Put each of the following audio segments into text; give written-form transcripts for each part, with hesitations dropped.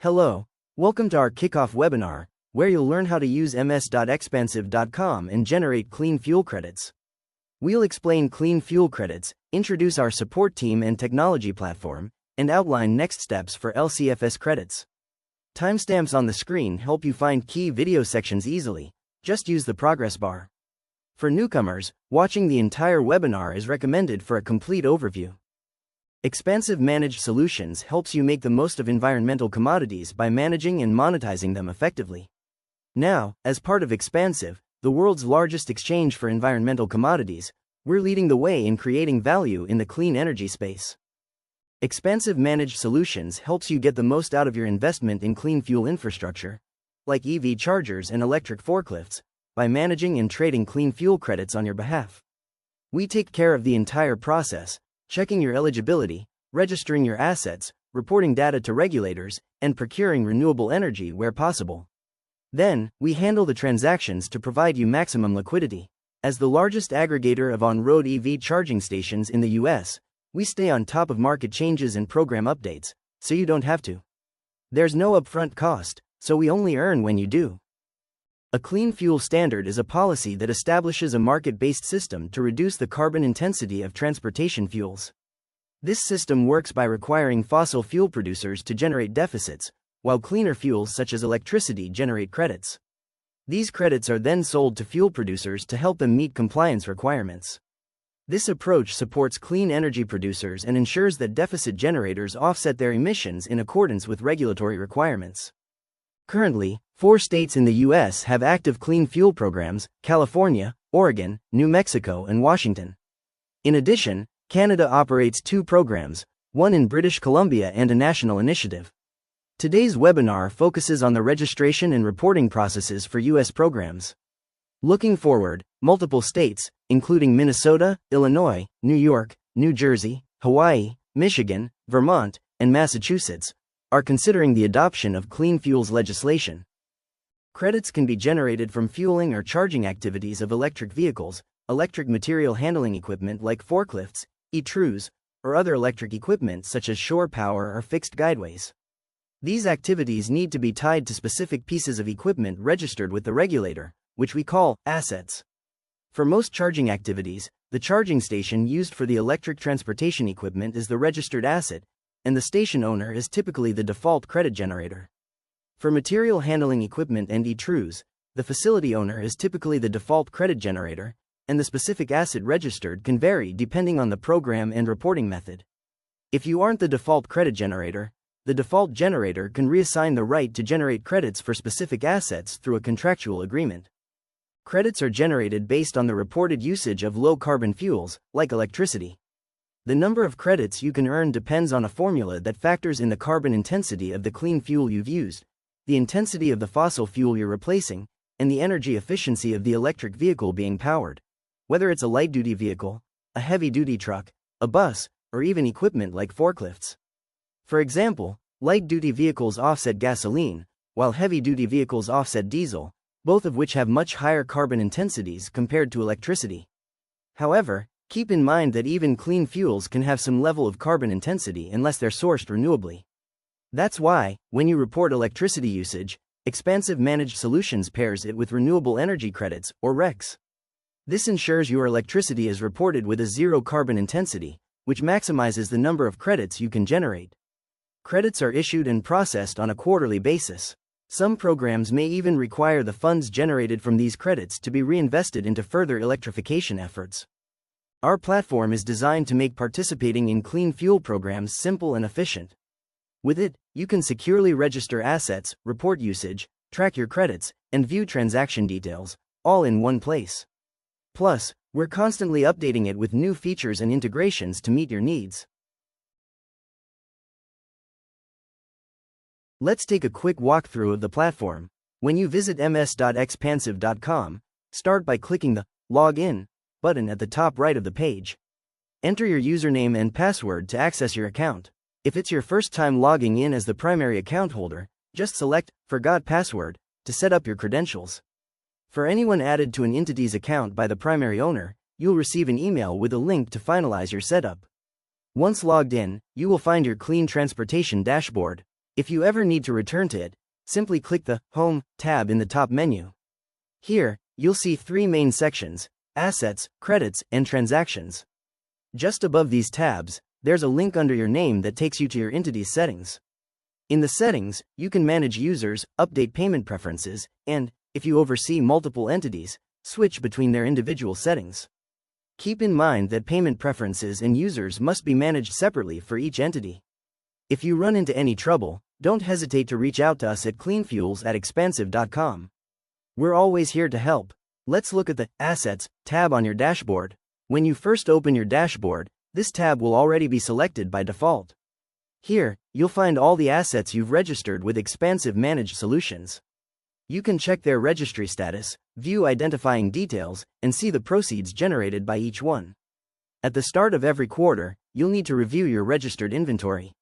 Hello, welcome to our kickoff webinar, where you'll learn how to use ms.xpansiv.com and generate clean fuel credits. We'll explain clean fuel credits, introduce our support team and technology platform, and outline next steps for LCFS credits. Timestamps on the screen help you find key video sections easily. Just use the progress bar. For newcomers, watching the entire webinar is recommended for a complete overview. Xpansiv Managed Solutions helps you make the most of environmental commodities by managing and monetizing them effectively. Now, as part of Xpansiv, the world's largest exchange for environmental commodities, we're leading the way in creating value in the clean energy space. Xpansiv Managed Solutions helps you get the most out of your investment in clean fuel infrastructure, like EV chargers and electric forklifts, by managing and trading clean fuel credits on your behalf. We take care of the entire process, checking your eligibility, registering your assets, reporting data to regulators, and procuring renewable energy where possible. Then, we handle the transactions to provide you maximum liquidity. As the largest aggregator of on-road EV charging stations in the US, we stay on top of market changes and program updates, so you don't have to. There's no upfront cost, so we only earn when you do. A clean fuel standard is a policy that establishes a market-based system to reduce the carbon intensity of transportation fuels. This system works by requiring fossil fuel producers to generate deficits, while cleaner fuels such as electricity generate credits. These credits are then sold to fuel producers to help them meet compliance requirements. This approach supports clean energy producers and ensures that deficit generators offset their emissions in accordance with regulatory requirements. Currently, 4 states in the U.S. have active clean fuel programs: California, Oregon, New Mexico, and Washington. In addition, Canada operates 2 programs, one in British Columbia and a national initiative. Today's webinar focuses on the registration and reporting processes for U.S. programs. Looking forward, multiple states, including Minnesota, Illinois, New York, New Jersey, Hawaii, Michigan, Vermont, and Massachusetts, are considering the adoption of clean fuels legislation. Credits can be generated from fueling or charging activities of electric vehicles, electric material handling equipment like forklifts, e-trues, or other electric equipment such as shore power or fixed guideways. These activities need to be tied to specific pieces of equipment registered with the regulator, which we call assets. For most charging activities, the charging station used for the electric transportation equipment is the registered asset, and the station owner is typically the default credit generator. For material handling equipment and e-trues, the facility owner is typically the default credit generator, and the specific asset registered can vary depending on the program and reporting method. If you aren't the default credit generator, the default generator can reassign the right to generate credits for specific assets through a contractual agreement. Credits are generated based on the reported usage of low-carbon fuels, like electricity. The number of credits you can earn depends on a formula that factors in the carbon intensity of the clean fuel you've used, the intensity of the fossil fuel you're replacing, and the energy efficiency of the electric vehicle being powered. Whether it's a light-duty vehicle, a heavy-duty truck, a bus, or even equipment like forklifts. For example, light-duty vehicles offset gasoline, while heavy-duty vehicles offset diesel, both of which have much higher carbon intensities compared to electricity. However, keep in mind that even clean fuels can have some level of carbon intensity unless they're sourced renewably. That's why, when you report electricity usage, Xpansiv Managed Solutions pairs it with renewable energy credits, or RECs. This ensures your electricity is reported with a zero carbon intensity, which maximizes the number of credits you can generate. Credits are issued and processed on a quarterly basis. Some programs may even require the funds generated from these credits to be reinvested into further electrification efforts. Our platform is designed to make participating in clean fuel programs simple and efficient. With it, you can securely register assets, report usage, track your credits, and view transaction details, all in one place. Plus, we're constantly updating it with new features and integrations to meet your needs. Let's take a quick walkthrough of the platform. When you visit ms.xpansiv.com, start by clicking the Log In button at the top right of the page. Enter your username and password to access your account. If it's your first time logging in as the primary account holder, just select Forgot Password to set up your credentials. For anyone added to an entity's account by the primary owner, you'll receive an email with a link to finalize your setup. Once logged in, you will find your clean transportation dashboard, If you ever need to return to it, simply click the Home tab in the top menu. Here, you'll see three main sections: Assets, Credits, and Transactions. Just above these tabs, there's a link under your name that takes you to your entity's settings. In the settings, you can manage users, update payment preferences, and, if you oversee multiple entities, switch between their individual settings. Keep in mind that payment preferences and users must be managed separately for each entity. If you run into any trouble, don't hesitate to reach out to us at cleanfuels@xpansiv.com. We're always here to help. Let's look at the Assets tab on your dashboard. When you first open your dashboard, this tab will already be selected by default. Here, you'll find all the assets you've registered with Xpansiv Managed Solutions. You can check their registry status, view identifying details, and see the proceeds generated by each one. At the start of every quarter, you'll need to review your registered inventory.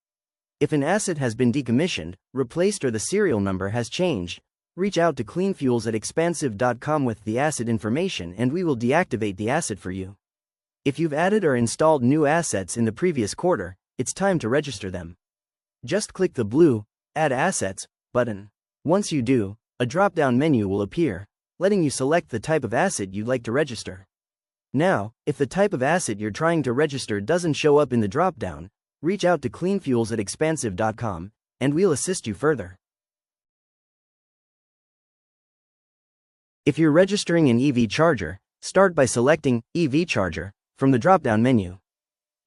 If an asset has been decommissioned, replaced, or the serial number has changed, reach out to cleanfuels@xpansiv.com with the asset information and we will deactivate the asset for you. If you've added or installed new assets in the previous quarter, it's time to register them. Just click the blue Add Assets button. Once you do, a drop-down menu will appear, letting you select the type of asset you'd like to register. Now, if the type of asset you're trying to register doesn't show up in the drop-down, reach out to cleanfuels@xpansiv.com, and we'll assist you further. If you're registering an EV charger, start by selecting EV Charger from the drop-down menu.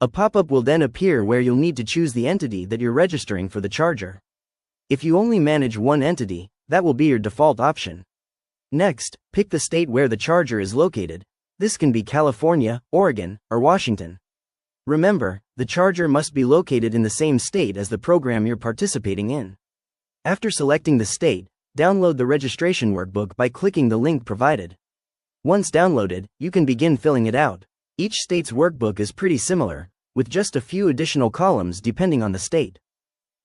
A pop-up will then appear where you'll need to choose the entity that you're registering for the charger. If you only manage one entity, that will be your default option. Next, pick the state where the charger is located. This can be California, Oregon, or Washington. Remember, the charger must be located in the same state as the program you're participating in. After selecting the state, download the registration workbook by clicking the link provided. Once downloaded, you can begin filling it out. Each state's workbook is pretty similar, with just a few additional columns depending on the state.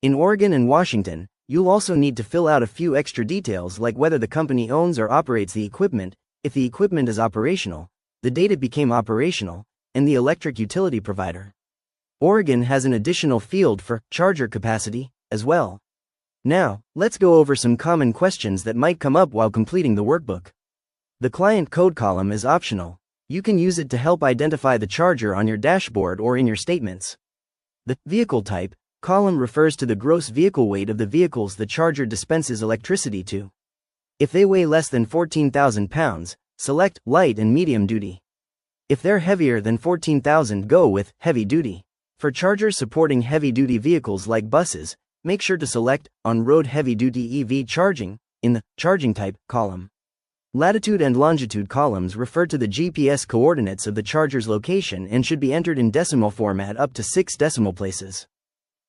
In Oregon and Washington, you'll also need to fill out a few extra details like whether the company owns or operates the equipment, if the equipment is operational, the date it became operational, and the electric utility provider. Oregon has an additional field for charger capacity as well. Now, let's go over some common questions that might come up while completing the workbook. The client code column is optional. You can use it to help identify the charger on your dashboard or in your statements. The vehicle type column refers to the gross vehicle weight of the vehicles the charger dispenses electricity to. If they weigh less than 14,000 pounds, select light and medium duty. If they're heavier than 14,000, go with heavy duty. For chargers supporting heavy-duty vehicles like buses, make sure to select on-road heavy-duty EV charging in the charging type column. Latitude and longitude columns refer to the GPS coordinates of the charger's location and should be entered in decimal format up to 6 decimal places.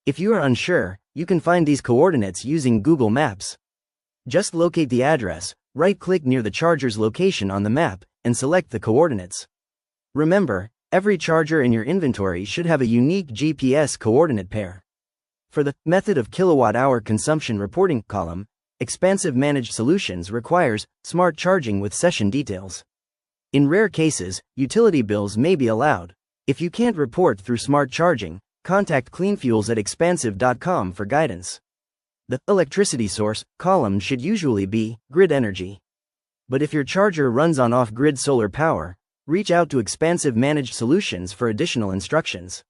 If you are unsure, you can find these coordinates using Google Maps. Just locate the address, right-click near the charger's location on the map, and select the coordinates. Remember, every charger in your inventory should have a unique GPS coordinate pair. For the method of kilowatt-hour consumption reporting column, Xpansiv Managed Solutions requires smart charging with session details. In rare cases, utility bills may be allowed. If you can't report through smart charging, contact cleanfuels@xpansiv.com for guidance. The electricity source column should usually be grid energy. But if your charger runs on off-grid solar power, reach out to Xpansiv Managed Solutions for additional instructions.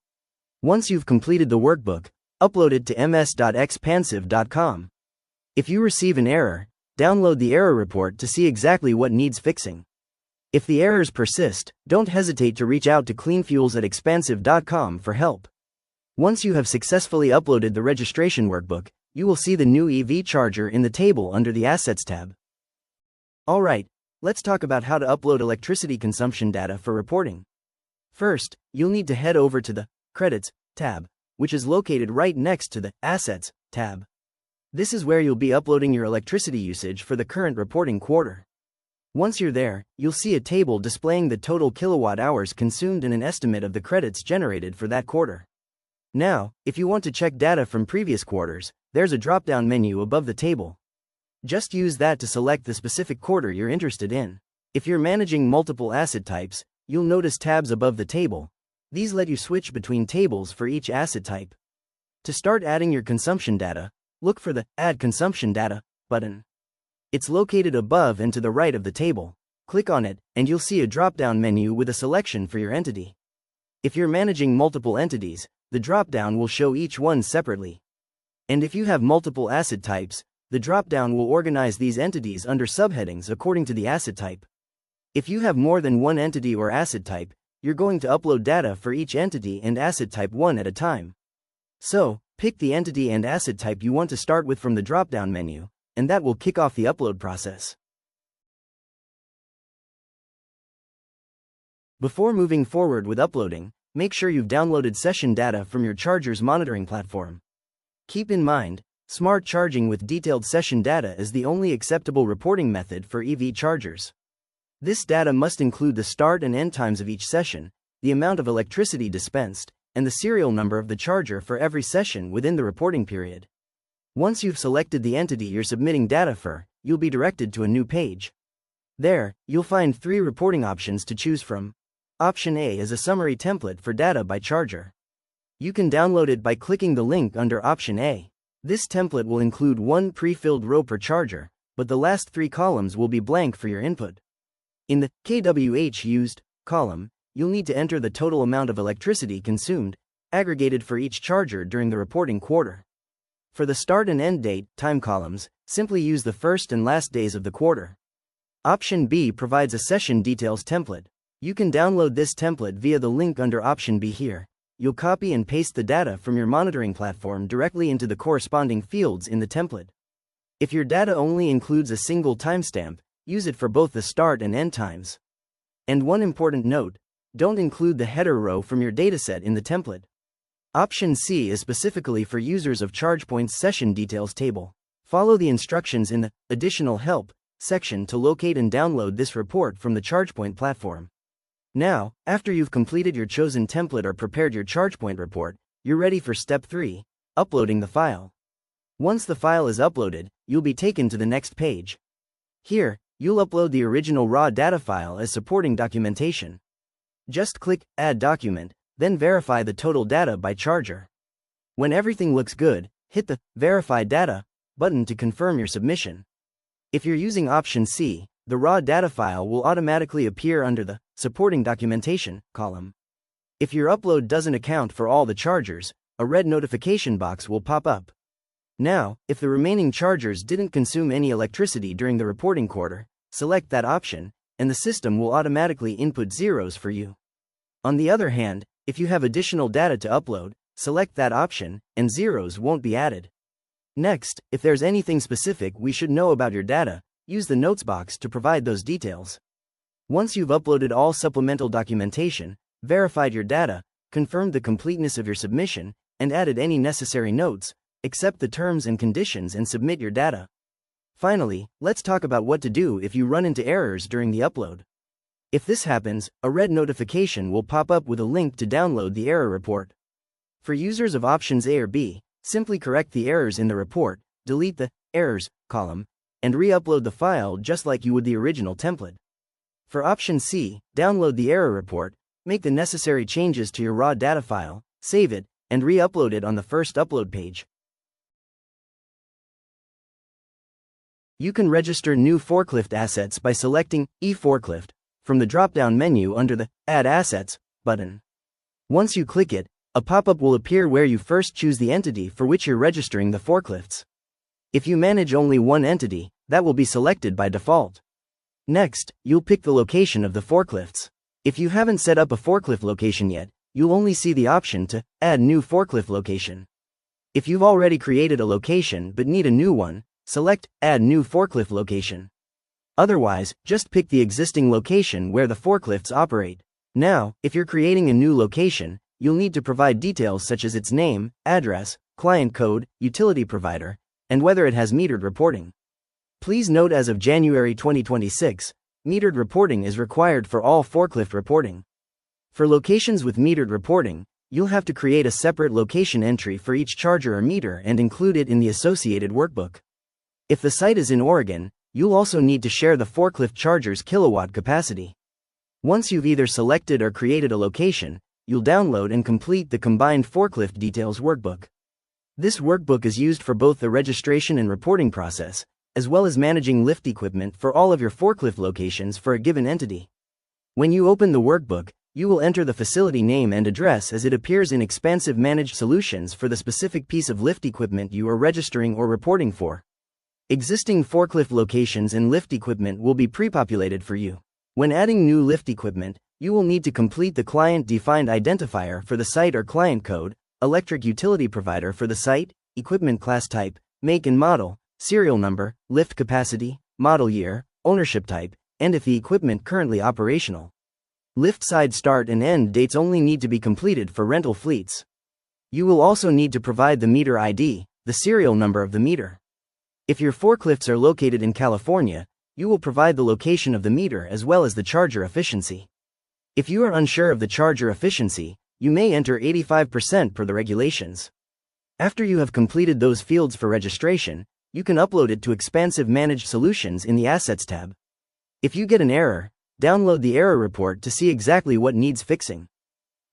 Once you've completed the workbook, upload it to ms.xpansiv.com. If you receive an error, download the error report to see exactly what needs fixing. If the errors persist, don't hesitate to reach out to cleanfuels@xpansiv.com for help. Once you have successfully uploaded the registration workbook, you will see the new EV charger in the table under the Assets tab. Alright, let's talk about how to upload electricity consumption data for reporting. First, you'll need to head over to the Credits tab, which is located right next to the Assets tab. This is where you'll be uploading your electricity usage for the current reporting quarter. Once you're there, you'll see a table displaying the total kilowatt hours consumed and an estimate of the credits generated for that quarter. Now, if you want to check data from previous quarters, there's a drop-down menu above the table. Just use that to select the specific quarter you're interested in. If you're managing multiple asset types, you'll notice tabs above the table. These let you switch between tables for each asset type. To start adding your consumption data, look for the Add Consumption Data button. It's located above and to the right of the table. Click on it, and you'll see a drop-down menu with a selection for your entity. If you're managing multiple entities, the drop-down will show each one separately. And if you have multiple asset types, the drop-down will organize these entities under subheadings according to the asset type. If you have more than one entity or asset type, you're going to upload data for each entity and asset type one at a time. So, pick the entity and asset type you want to start with from the drop-down menu, and that will kick off the upload process. Before moving forward with uploading, make sure you've downloaded session data from your charger's monitoring platform. Keep in mind, smart charging with detailed session data is the only acceptable reporting method for EV chargers. This data must include the start and end times of each session, the amount of electricity dispensed, and the serial number of the charger for every session within the reporting period. Once you've selected the entity you're submitting data for, you'll be directed to a new page. There, you'll find 3 reporting options to choose from. Option A is a summary template for data by charger. You can download it by clicking the link under Option A. This template will include one pre-filled row per charger, but the last 3 columns will be blank for your input. In the kWh used column, you'll need to enter the total amount of electricity consumed, aggregated for each charger during the reporting quarter. For the start and end date time columns, simply use the first and last days of the quarter. Option B provides a session details template. You can download this template via the link under Option B here. You'll copy and paste the data from your monitoring platform directly into the corresponding fields in the template. If your data only includes a single timestamp, use it for both the start and end times. And one important note, don't include the header row from your dataset in the template. Option C is specifically for users of ChargePoint's session details table. Follow the instructions in the Additional Help section to locate and download this report from the ChargePoint platform. Now, after you've completed your chosen template or prepared your ChargePoint report, you're ready for Step 3, uploading the file. Once the file is uploaded, you'll be taken to the next page. Here, you'll upload the original raw data file as supporting documentation. Just click Add Document, then verify the total data by charger. When everything looks good, hit the Verify Data button to confirm your submission. If you're using Option C, the raw data file will automatically appear under the Supporting Documentation column. If your upload doesn't account for all the chargers, a red notification box will pop up. Now, if the remaining chargers didn't consume any electricity during the reporting quarter, select that option, and the system will automatically input zeros for you. On the other hand, if you have additional data to upload, select that option, and zeros won't be added. Next, if there's anything specific we should know about your data, use the notes box to provide those details. Once you've uploaded all supplemental documentation, verified your data, confirmed the completeness of your submission, and added any necessary notes, accept the terms and conditions and submit your data. Finally, let's talk about what to do if you run into errors during the upload. If this happens, a red notification will pop up with a link to download the error report. For users of options A or B, simply correct the errors in the report, delete the Errors column, and re-upload the file just like you would the original template. For option C, download the error report, make the necessary changes to your raw data file, save it, and re-upload it on the first upload page. You can register new forklift assets by selecting eForklift from the drop-down menu under the Add Assets button. Once you click it, a pop-up will appear where you first choose the entity for which you're registering the forklifts. If you manage only one entity, that will be selected by default. Next, you'll pick the location of the forklifts. If you haven't set up a forklift location yet, you'll only see the option to Add New Forklift Location. If you've already created a location but need a new one, select Add New Forklift Location. Otherwise, just pick the existing location where the forklifts operate. Now, if you're creating a new location, you'll need to provide details such as its name, address, client code, utility provider, and whether it has metered reporting. Please note, as of January 2026, metered reporting is required for all forklift reporting. For locations with metered reporting, you'll have to create a separate location entry for each charger or meter and include it in the associated workbook. If the site is in Oregon, you'll also need to share the forklift charger's kilowatt capacity. Once you've either selected or created a location, you'll download and complete the Combined Forklift Details Workbook. This workbook is used for both the registration and reporting process, as well as managing lift equipment for all of your forklift locations for a given entity. When you open the workbook, you will enter the facility name and address as it appears in Xpansiv Managed Solutions for the specific piece of lift equipment you are registering or reporting for. Existing forklift locations and lift equipment will be pre-populated for you. When adding new lift equipment, you will need to complete the client-defined identifier for the site or client code, electric utility provider for the site, equipment class type, make and model, serial number, lift capacity, model year, ownership type, and if the equipment currently operational. Lift side start and end dates only need to be completed for rental fleets. You will also need to provide the meter ID, the serial number of the meter. If your forklifts are located in California, you will provide the location of the meter as well as the charger efficiency. If you are unsure of the charger efficiency, you may enter 85% per the regulations. After you have completed those fields for registration, you can upload it to Xpansiv Managed Solutions in the Assets tab. If you get an error, download the error report to see exactly what needs fixing.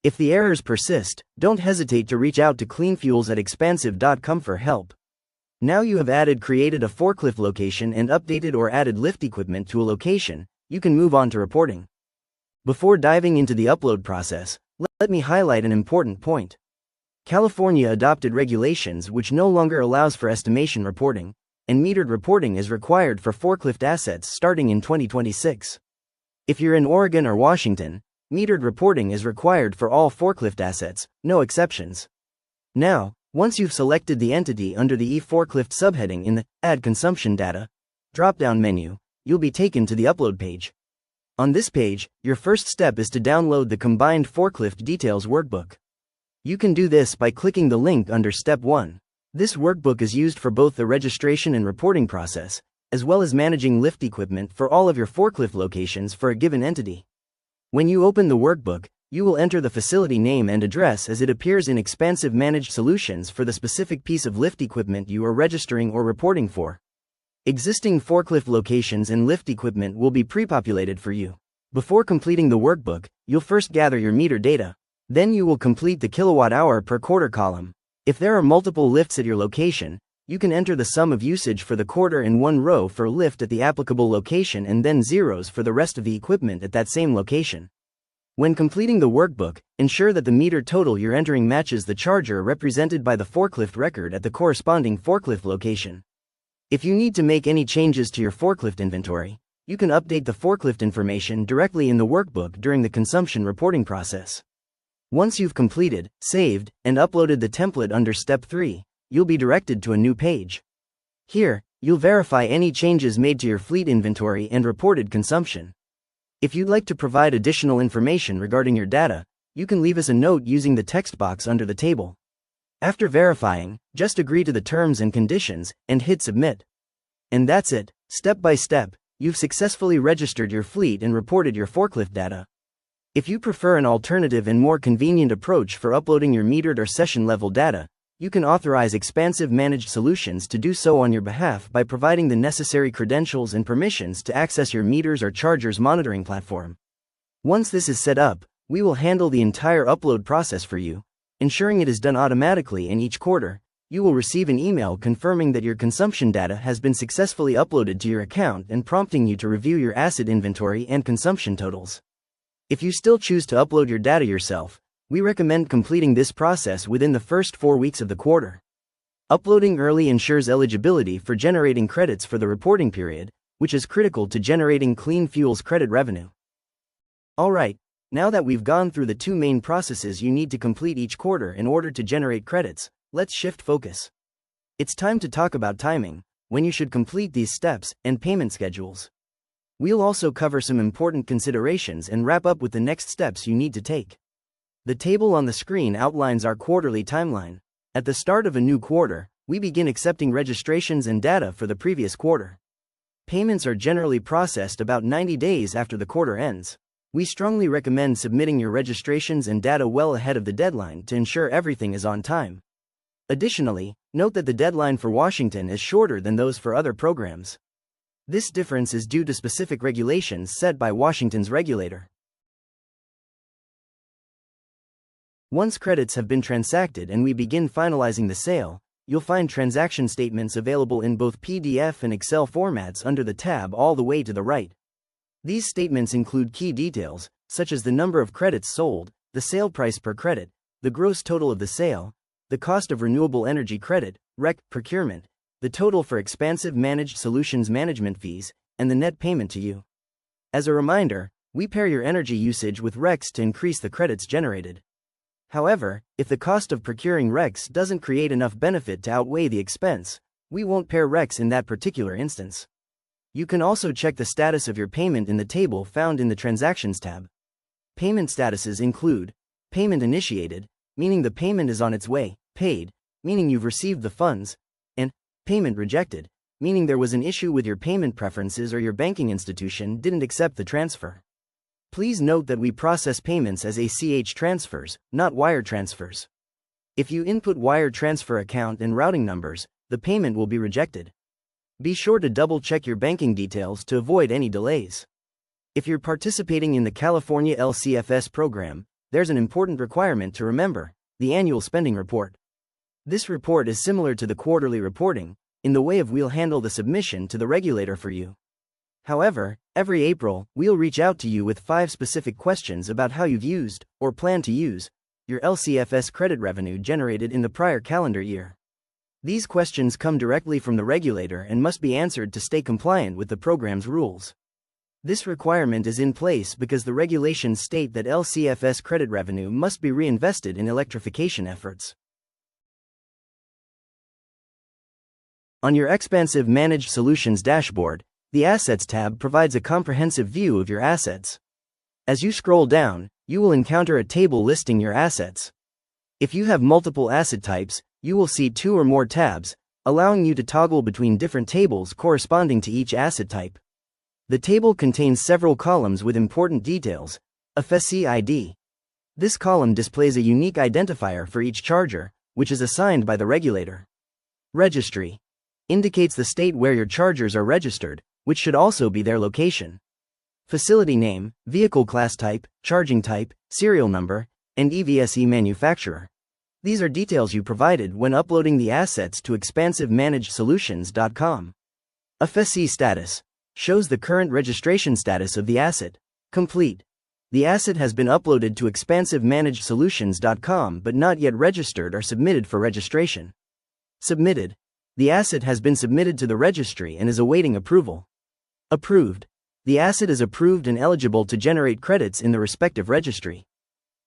If the errors persist, don't hesitate to reach out to cleanfuels@xpansiv.com for help. Now you have created a forklift location and updated or added lift equipment to a location, you can move on to reporting. Before diving into the upload process, let me highlight an important point. California adopted regulations which no longer allows for estimation reporting, and metered reporting is required for forklift assets starting in 2026. If you're in Oregon or Washington, metered reporting is required for all forklift assets, no exceptions. Now, once you've selected the entity under the e-forklift subheading in the Add Consumption Data drop-down menu, you'll be taken to the upload page. On this page, your first step is to download the Combined Forklift Details Workbook. You can do this by clicking the link under Step 1. This workbook is used for both the registration and reporting process, as well as managing lift equipment for all of your forklift locations for a given entity. When you open the workbook, you will enter the facility name and address as it appears in Xpansiv Managed Solutions for the specific piece of lift equipment you are registering or reporting for. Existing forklift locations and lift equipment will be pre-populated for you. Before completing the workbook, you'll first gather your meter data. Then you will complete the kilowatt-hour per quarter column. If there are multiple lifts at your location, you can enter the sum of usage for the quarter in one row for lift at the applicable location and then zeros for the rest of the equipment at that same location. When completing the workbook, ensure that the meter total you're entering matches the charger represented by the forklift record at the corresponding forklift location. If you need to make any changes to your forklift inventory, you can update the forklift information directly in the workbook during the consumption reporting process. Once you've completed, saved, and uploaded the template under Step 3, you'll be directed to a new page. Here, you'll verify any changes made to your fleet inventory and reported consumption. If you'd like to provide additional information regarding your data, you can leave us a note using the text box under the table. After verifying, just agree to the terms and conditions and hit Submit. And that's it. Step by step, you've successfully registered your fleet and reported your forklift data. If you prefer an alternative and more convenient approach for uploading your metered or session-level data, you can authorize Xpansiv Managed Solutions to do so on your behalf by providing the necessary credentials and permissions to access your meters or chargers monitoring platform. Once this is set up, we will handle the entire upload process for you, ensuring it is done automatically, and each quarter, you will receive an email confirming that your consumption data has been successfully uploaded to your account and prompting you to review your asset inventory and consumption totals. If you still choose to upload your data yourself, we recommend completing this process within the first 4 weeks of the quarter. Uploading early ensures eligibility for generating credits for the reporting period, which is critical to generating clean fuels credit revenue. Alright, now that we've gone through the two main processes you need to complete each quarter in order to generate credits, let's shift focus. It's time to talk about timing, when you should complete these steps, and payment schedules. We'll also cover some important considerations and wrap up with the next steps you need to take. The table on the screen outlines our quarterly timeline. At the start of a new quarter, we begin accepting registrations and data for the previous quarter. Payments are generally processed about 90 days after the quarter ends. We strongly recommend submitting your registrations and data well ahead of the deadline to ensure everything is on time. Additionally, note that the deadline for Washington is shorter than those for other programs. This difference is due to specific regulations set by Washington's regulator. Once credits have been transacted and we begin finalizing the sale, you'll find transaction statements available in both PDF and Excel formats under the tab all the way to the right. These statements include key details, such as the number of credits sold, the sale price per credit, the gross total of the sale, the cost of renewable energy credit, REC, procurement, the total for Xpansiv Managed Solutions management fees, and the net payment to you. As a reminder, we pair your energy usage with RECs to increase the credits generated. However, if the cost of procuring RECs doesn't create enough benefit to outweigh the expense, we won't pair RECs in that particular instance. You can also check the status of your payment in the table found in the Transactions tab. Payment statuses include payment initiated, meaning the payment is on its way, paid, meaning you've received the funds, and payment rejected, meaning there was an issue with your payment preferences or your banking institution didn't accept the transfer. Please note that we process payments as ACH transfers, not wire transfers. If you input wire transfer account and routing numbers, the payment will be rejected. Be sure to double-check your banking details to avoid any delays. If you're participating in the California LCFS program, there's an important requirement to remember: the annual spending report. This report is similar to the quarterly reporting, in the way of we'll handle the submission to the regulator for you. However, every April, we'll reach out to you with 5 specific questions about how you've used, or plan to use, your LCFS credit revenue generated in the prior calendar year. These questions come directly from the regulator and must be answered to stay compliant with the program's rules. This requirement is in place because the regulations state that LCFS credit revenue must be reinvested in electrification efforts. On your Xpansiv Managed Solutions dashboard, the Assets tab provides a comprehensive view of your assets. As you scroll down, you will encounter a table listing your assets. If you have multiple asset types, you will see 2 or more tabs, allowing you to toggle between different tables corresponding to each asset type. The table contains several columns with important details. FSC ID. This column displays a unique identifier for each charger, which is assigned by the regulator. Registry indicates the state where your chargers are registered, which should also be their location. Facility name, vehicle class type, charging type, serial number, and EVSE manufacturer. These are details you provided when uploading the assets to XpansivManagedSolutions.com. FSC status shows the current registration status of the asset. Complete. The asset has been uploaded to XpansivManagedSolutions.com but not yet registered or submitted for registration. Submitted. The asset has been submitted to the registry and is awaiting approval. Approved. The asset is approved and eligible to generate credits in the respective registry.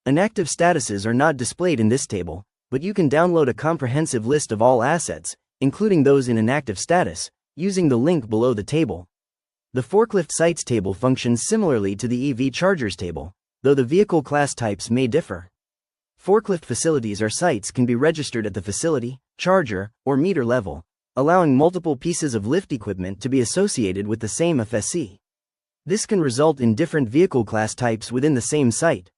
Inactive statuses are not displayed in this table, but you can download a comprehensive list of all assets, including those in inactive status, using the link below the table. The forklift sites table functions similarly to the EV chargers table, though the vehicle class types may differ. Forklift facilities or sites can be registered at the facility, charger, or meter level, allowing multiple pieces of lift equipment to be associated with the same FSC. This can result in different vehicle class types within the same site.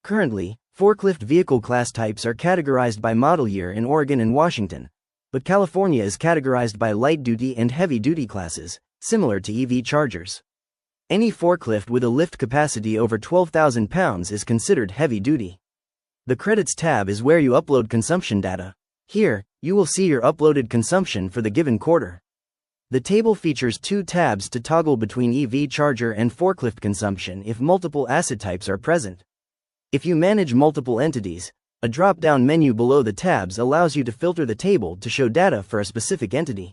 Currently, forklift vehicle class types are categorized by model year in Oregon and Washington, but California is categorized by light-duty and heavy-duty classes, similar to EV chargers. Any forklift with a lift capacity over 12,000 pounds is considered heavy-duty. The Credits tab is where you upload consumption data. Here, you will see your uploaded consumption for the given quarter. The table features 2 tabs to toggle between EV charger and forklift consumption if multiple asset types are present. If you manage multiple entities, a drop-down menu below the tabs allows you to filter the table to show data for a specific entity.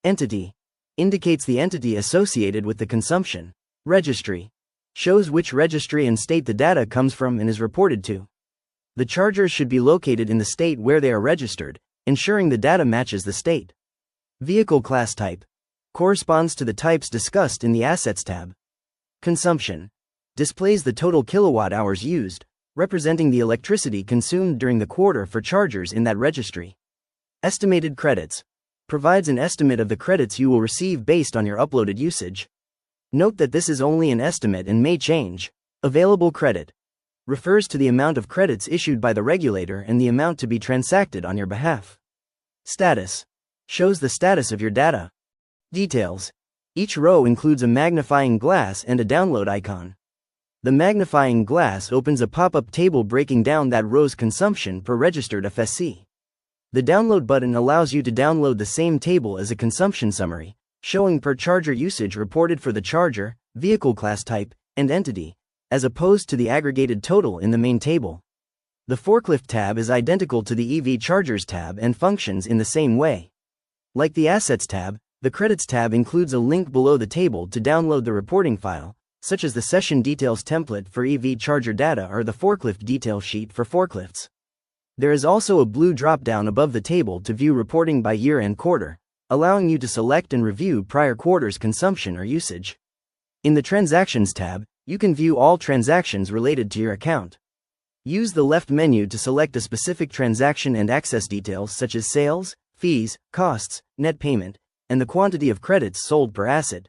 Entity indicates the entity associated with the consumption. Registry shows which registry and state the data comes from and is reported to. The chargers should be located in the state where they are registered, ensuring the data matches the state. Vehicle class type corresponds to the types discussed in the Assets tab. Consumption displays the total kilowatt hours used, representing the electricity consumed during the quarter for chargers in that registry. Estimated credits provides an estimate of the credits you will receive based on your uploaded usage. Note that this is only an estimate and may change. Available credit refers to the amount of credits issued by the regulator and the amount to be transacted on your behalf. Status shows the status of your data. Details. Each row includes a magnifying glass and a download icon. The magnifying glass opens a pop-up table breaking down that row's consumption per registered FSC. The download button allows you to download the same table as a consumption summary, showing per charger usage reported for the charger, vehicle class type, and entity, as opposed to the aggregated total in the main table. The forklift tab is identical to the EV chargers tab and functions in the same way. Like the assets tab, the credits tab includes a link below the table to download the reporting file, such as the session details template for EV charger data or the forklift detail sheet for forklifts. There is also a blue drop-down above the table to view reporting by year and quarter, allowing you to select and review prior quarter's consumption or usage. In the Transactions tab, you can view all transactions related to your account. Use the left menu to select a specific transaction and access details such as sales, fees, costs, net payment, and the quantity of credits sold per asset.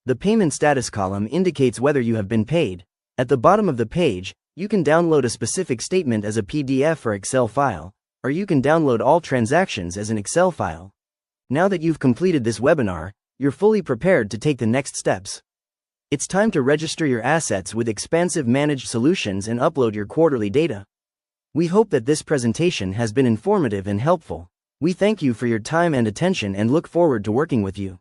The payment status column indicates whether you have been paid. At the bottom of the page, you can download a specific statement as a PDF or Excel file, or you can download all transactions as an Excel file. Now that you've completed this webinar, you're fully prepared to take the next steps. It's time to register your assets with Xpansiv Managed Solutions and upload your quarterly data. We hope that this presentation has been informative and helpful. We thank you for your time and attention and look forward to working with you.